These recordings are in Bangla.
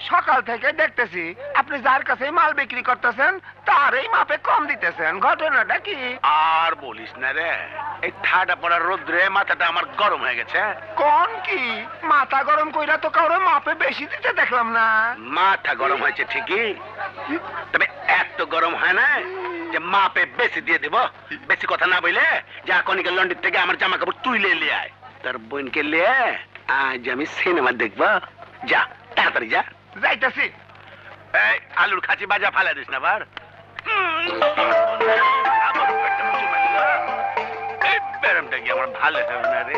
সকাল থেকে দেখতেছি আপনি যার কাছে মাল বিক্রি করতেছেন তার এই মাপে কম দিতেছেন, ঘটনাটা কি? আর বলিস না রে, এই ঠাডা পড়া রোদ্রে মাথাটা আমার গরম হয়ে গেছে। কোন কি মাথা গরম কইরা তো কারো মাপে বেশি দিতে দেখলাম না। মাথা গরম হয়েছে ঠিকই, তবে এত গরম হয় না যে মাপে বেশি দিয়ে দেব। বেশি কথা না বইলে যা কনিকে লন্ডন থেকে আমার জামা কাপড় তুইলে লিয়ে আয়, তার বোনকে লিয়ে আজ আমি সিনেমা দেখবো। যা তাড়াতাড়ি যা। যাইতাছি। এই আলুর খাঁচি বাজা ফালা দিস না বার। এই ব্যারামটা কি আমার ভালো হবে না রে?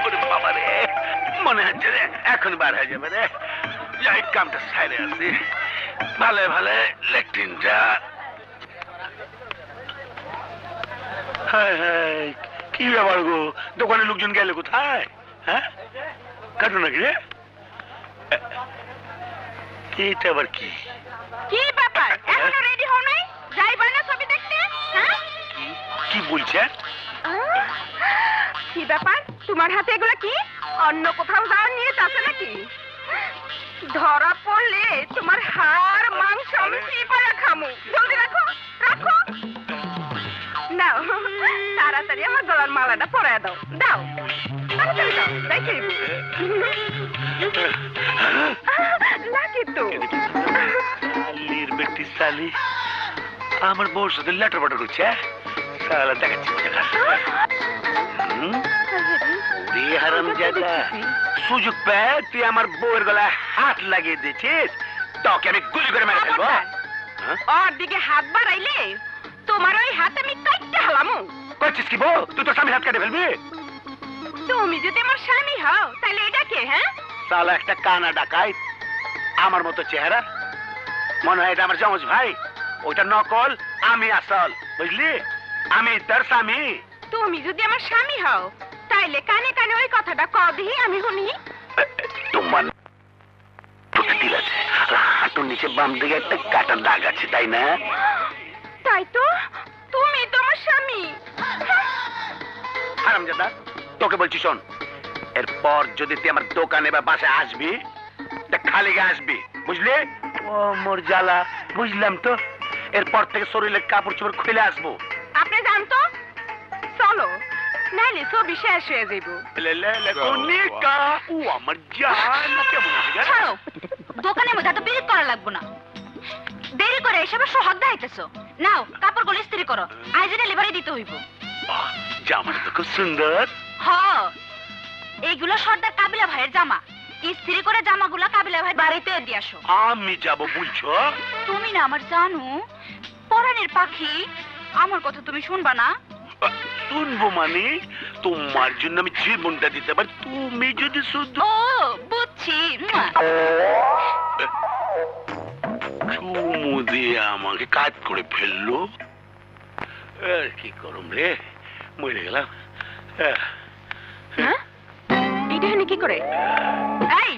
ওরে বাবা রে, মনে হচ্ছে রে এখন বার হয়ে যাবে রে। যাই কামটা সাইরে আছি, ভালো ভালো লেট্রিনটা। হায় হায়, কি ব্যাপার গো, দোকানে লোকজন গেলে কোথায়? হ্যাঁ, কাটো নাকি রে? এটা আবার কি? কি ব্যাপার, এখনো রেডি হও নাই? যাইবা না ছবি দেখতে? হ্যাঁ, কি বলছে? কি ব্যাপার, তোমার হাতে এগুলো কি? অন্য কোথাও যাওয়ার নিয়ে যাচ্ছে নাকি? ধরা পড়লে তোমার হাড় মাংস আমি কি করে খামু? জলদি রাখো, রাখো। নাও, তাড়াতাড়ি আমার গলার মালাটা পরায় দাও। দাও, তাড়াতাড়ি দাও, দেখি। লাগে তো। শালির বেটি শালি আমার বউর সাথে লেটার পাঠার করছে। শালা দেখাচ্ছি হারামজাদা, সুযোগ পেয়ে তুই আমার বউয়ের গলায় হাত লাগিয়ে দিয়েছিস, তোকে আমি গুলি করে মেরে ফেলবো। ওর দিকে হাত বাড়াইলে তোমার ওই হাত আমি কাটতে হালামু। করছিস কি বউ? তুই তো স্বামীর হাত কেটে ফেলবি। তুমি যদি আমার স্বামী হও তাহলে এটা কে? হ্যাঁ, শালা একটা কানা ডাকাইত, আমার মতো চেহারা, মনে হয় এটা আমার যমজ ভাই। ওইটা নকল, আমি আসল, বুঝলি? আমি তার স্বামী। তুমি যদি আমার স্বামী হও তাইলে কানে কানে ওই কথাটা কও দিহি, আমি শুনি। তোমার দিল আছে, হাঁটুর নিচে বাম দিকে একটা কাটার দাগ আছে, তাই না? তাই তো, তুমি তো আমার স্বামী। হারামজাদা, তোকে বলছি শোন, এরপর যদি তুই আমার দোকানে বা বাসায় আসবি তা খালি গায়ে আসবি, বুঝলি? ও মোর জ্বালা, বুঝলাম তো। এরপর থেকে শরীরের কাপড় চোপড় খুলে আসবো। আপনি জান তো, চলো নাইলে ছবি শেষ হয়ে যাইব। ও আমার জান, কেমন আছে? ছাড়ো, দোকানের মধ্যে এত বিরক্ত করা লাগবো না। দেরি করে এসব সোহাগ দেখাইতেছো। নাও কাপড়গুলো ইস্ত্রি করো, আজ ডেলিভারি দিতে হইব। জামাটা তো খুব সুন্দর। হ, এইগুলো সর্দার কাবিলা ভাইয়ের জামা। ইস্ত্রি করে জামাগুলো কাবিলা ভাই বাড়িতে দিয়ে আসো। আমি যাব বলছো? তুমি না আমার জানো, পরাণের পাখি, আমার কথা তুমি শুনবা না? শুনবো মানে? তোমার জন্য আমি জীবনটা দিতে পারি, তুমি যদি শুধু। ও বুঝছি। চুমু দিয়ে আমাকে কাজ করে ফেললো। কি করম রে, মরে গেলাম। হ্যাঁ, এটা এখানে কি করে? এই,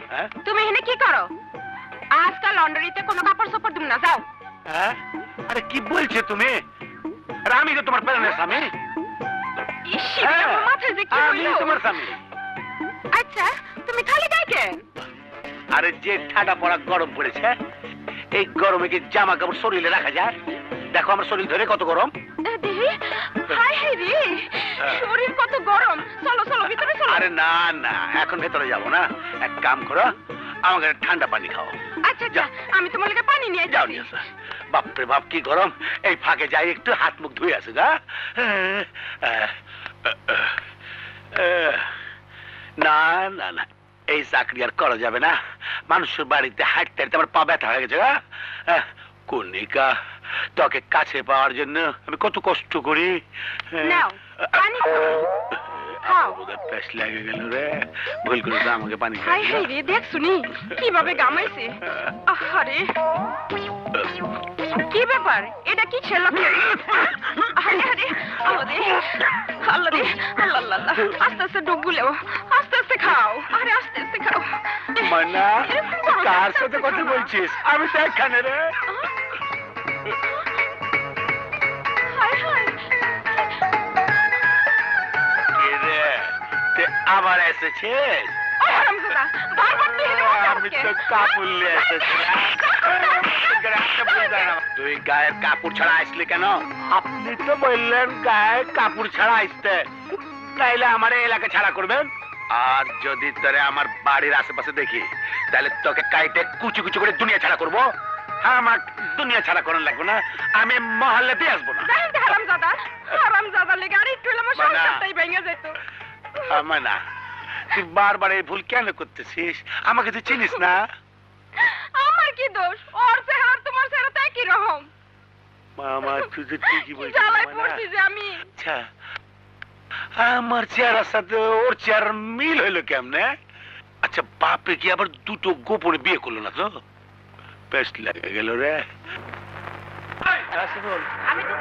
তুমি এখানে কি করো? আজকাল লন্ডারিতে কোনো কাপড় চোপড় তুমি না, যাও। আরে কি বলছো তুমি? আরে আমি তো তোমার প্যারেন্টের স্বামী। মাথায় যে কি আমি তোমার স্বামী। আচ্ছা, তুমি খালি গায়ে কেন? আরে যে ঠাডা পড়া গরম পড়েছে, এই গরমে কি জামা কাপড় শরীরে রাখা যায়? দেখো আমার শরীর ধরে কত গরম। হাই হাই রে, শরীর কত গরম। চলো চলো ভিতরে চলো। আরে না না, এখন ভেতরে যাব না, এক কাম করো, আমাকে ঠান্ডা পানি খাও। আচ্ছা আচ্ছা, আমি তোমার লাগে পানি নিয়ে যাও নিয়ে আসো। বাপরে বাপ কি গরম, এই ফাঁকে যাই একটু হাত মুখ ধুয়ে আসো গা। না না না, এই চাকরি আর করা যাবে না। মানুষের বাড়িতে হাঁটতে হাঁটতে আমার পা ব্যথা হয়ে গেছে গা। কনিকা, তোকে কাছে পাওয়ার জন্য আমি কত কষ্ট করি। নাও পানি খাও। প্যাস লেগে গেল রে, ভুল করে তো আমাকে পানি হাই হাই রে, দেখ শুনি কিভাবে গামাইছে। আরে কি ব্যাপার, এটা কি ছেলে? আরে আরে আরে, আল্লাহ রে, আল্লাহ আল্লাহ, আস্তে আস্তে ডুবগুলো, আস্তে আস্তে খাও। আরে আস্তে আস্তে খাও। মানা, কার সাথে কথা বলছিস? আমি তো এখানে রে। হাই হাই, কে রে, তুই আবার এসেছিস? বেলা বারবার তুই হেলে বসে আমি আজকে। তো কাপড় নিয়ে এসেছিলাম। তুই গায়ের কাপড় ছাড়া আসলি কেন? আপনি তো বললেন গায়ের কাপড় ছাড়া আসতে, তাইলে আমার এই এলাকা ছাড়া করবেন। আর যদি তোরে আমার বাড়ির আশেপাশে দেখি, তাহলে তোকে কাইটে কুচু কুচু করে দুনিয়া ছাড়া করবো। হ্যাঁ, আমার দুনিয়া ছাড়া করার লাগবে না, আমি মহল্লাতে আসবো না। জানেন তো হারামজাদা লেগে আর একটু হলে আমার বানা। সংসারটাই ভেঙে যেত। আমার না, তুই বারবার এই ভুল কেন করতেছিস? আমাকে তুই চিনিস না। আমার কি দোষ? ওর চেহারা আর তোমার চেহারা তো একই রকম। মামা, তুই তো ঠিকই বলছিস। জ্বালায় মামা, পড়ছি যে আমি। আচ্ছা, আমার চেহারার সাথে ওর চেহারার মিল হইলো কেমনে? আচ্ছা, বাপে কি আবার দুটো গোপনে বিয়ে করলো না তো? বেশ লেগে গেল রে। আমি তো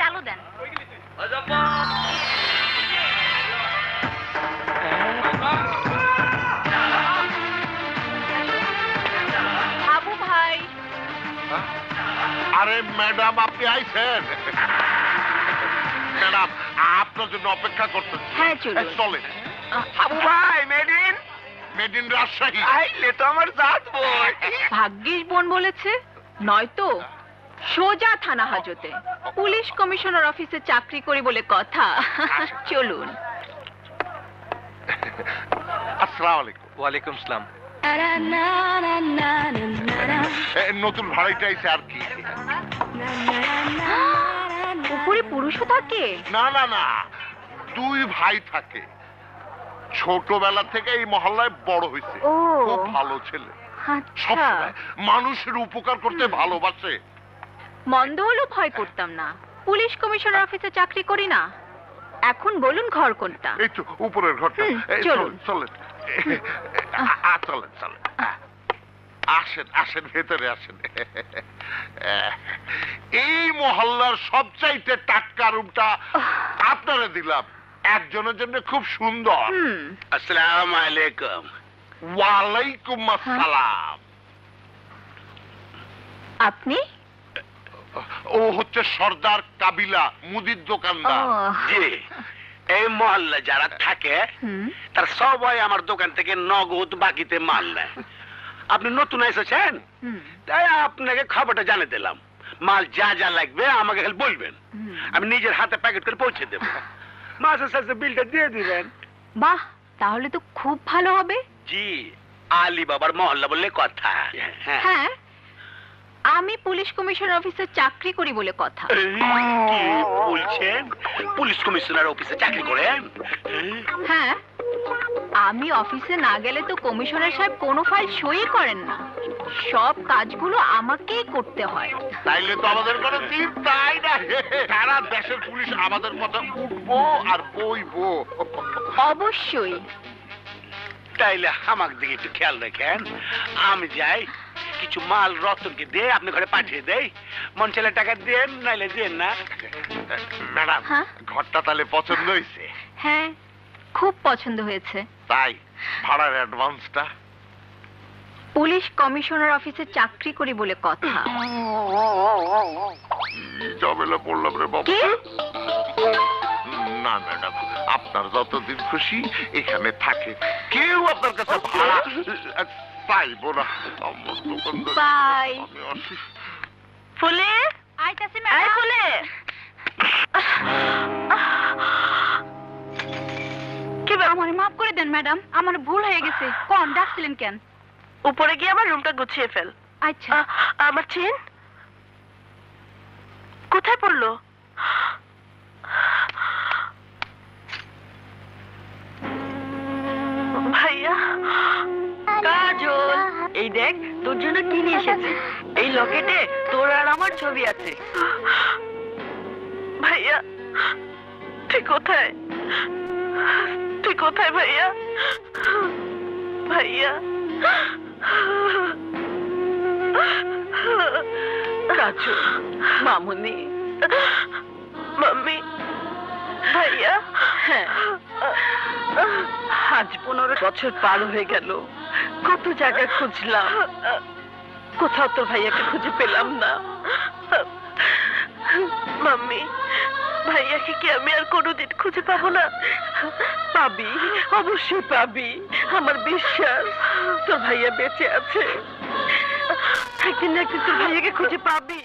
আলো দেন। আবু ভাই, আরে ম্যাডাম, আপনি আইছেন? ম্যাডাম, আপনার জন্য অপেক্ষা করতেছি। হ্যাঁ, চলুন। চলে আবু ভাই মেডিন মেড ইন রাজশাহী। আইলে তো আমার জাত বই। ভাগ্যিস বোন বলেছে, নয়তো সোজা থানা হাজতে পুলিশ কমিশনার অফিসে চাকরি করি বলে কথা। চলুন। আসসালামু আলাইকুম। ওয়ালাইকুম সালাম। নতুন ভাড়াইটা আইছে আর কি? উপরে পুরুষও থাকে? না না না, দুই ভাই থাকে। ছোটবেলা থেকে এই মহল্লায় বড় হয়েছে। ও। খুব ভালো ছেলে, আচ্ছা, সবসময় মানুষের উপকার করতে ভালোবাসে। মন্দ হলেও ভয় করতাম না। পুলিশ কমিশনার অফিসে চাকরি করি না। এখন বলুন ঘর কোনটা? এই তো উপরের ঘরটা। এই, চলুন। চলেন চলেন চলেন, আসেন আসেন, ভেতরে আসেন। এই মহল্লার সবচাইতে টাটকা রুমটা আপনারা দিলাম। একজনের জন্য খুব সুন্দর। আসসালামু আলাইকুম। ওয়ালাইকুম আসসালাম। আপনি? ও হচ্ছে সর্দার কাবিলা, মুদির দোকানদার। জি, এই মহল্লা যারা থাকে তার সবাই আমার দোকান থেকে নগদ বাকিতে মাল নেয়। আপনি নতুন এসেছেন, তাই আপনাকে খবরটা জানিয়ে দিলাম। মাল যা যা লাগবে আমাকে খালি বলবেন, আমি নিজের হাতে প্যাকেট করে পৌঁছে দেবো। মাসের শেষে বিলটা দিয়ে দিবেন। বাহ, তাহলে তো খুব ভালো হবে। জি, আলী বাবার মহল্লা বললে কথা। হ্যাঁ, হ্যাঁ, আমি পুলিশ কমিশনার অফিসে চাকরি করি বলে কথা। কি বলছেন? পুলিশ কমিশনার অফিসে চাকরি করেন? হ্যাঁ, আমি অফিসে না গেলে তো কমিশনার সাহেব কোনো ফাইল সই করেন না। সব কাজগুলো আমাকেই করতে হয়। তাইলে তো আমাদের কোনো চিন্তাই না। সারা দেশের পুলিশ আমাদের মতো উঠবো আর বইবো। অবশ্যই। তাইলে আমার দিকে একটু খেয়াল রাখেন। আমি যাই, কিছু মাল রতনকে দিয়ে আপনি ঘরে পাঠিয়ে দেই। মন ছেলে টাকা দেন, নাইলে দেন না। ম্যাডাম, হ্যাঁ? ঘরটা তাহলে পছন্দ হয়েছে? হ্যাঁ, খুব পছন্দ হয়েছে। তাই ভাড়ার অ্যাডভান্সটা? পুলিশ কমিশনার অফিসে চাকরি করি বলে কথা। ঝামেলা পড়লাম রে বাবা। কি? না ম্যাডাম, আপনার যতদিন খুশি এখানে থাকে, কেউ আপনার কাছে ভাড়া পাইবো না। আমার দোকানদার, বাই। আমি আসি। ফুলে আইতাছি ম্যাডাম। ফুলে কি আমারে মাফ করে দেন ম্যাডাম, আমার ভুল হয়ে গেছে। কোন ডাকছিলেন কেন? উপরে গিয়ে আমার রুমটা গুছিয়ে ফেল। আচ্ছা। আমার চেন কোথায় পড়লো? ভাইয়া, কাজল, এই দেখ তোর জন্য কি নিয়ে এসেছি। এই লকেটে তোর আর আমার ছবি আছে। ভাইয়া, তুই কোথায়? তুই কোথায় ভাইয়া? ভাইয়া, কাজল, মামুনি, মাম্মি, ভাইয়া। হ্যাঁ, আজ 15 বছর পার হয়ে গেল। কত জায়গায় খুঁজলাম, কোথাও তোর ভাইয়াকে খুঁজে পেলাম না। মাম্মি, ভাইয়াকে কি আমি আর কোনোদিন খুঁজে পাবো না? পাবি, অবশ্যই পাবি, আমার বিশ্বাস। তোর ভাইয়া বেঁচে আছে, একদিন না একদিন তোর ভাইয়াকে খুঁজে পাবি।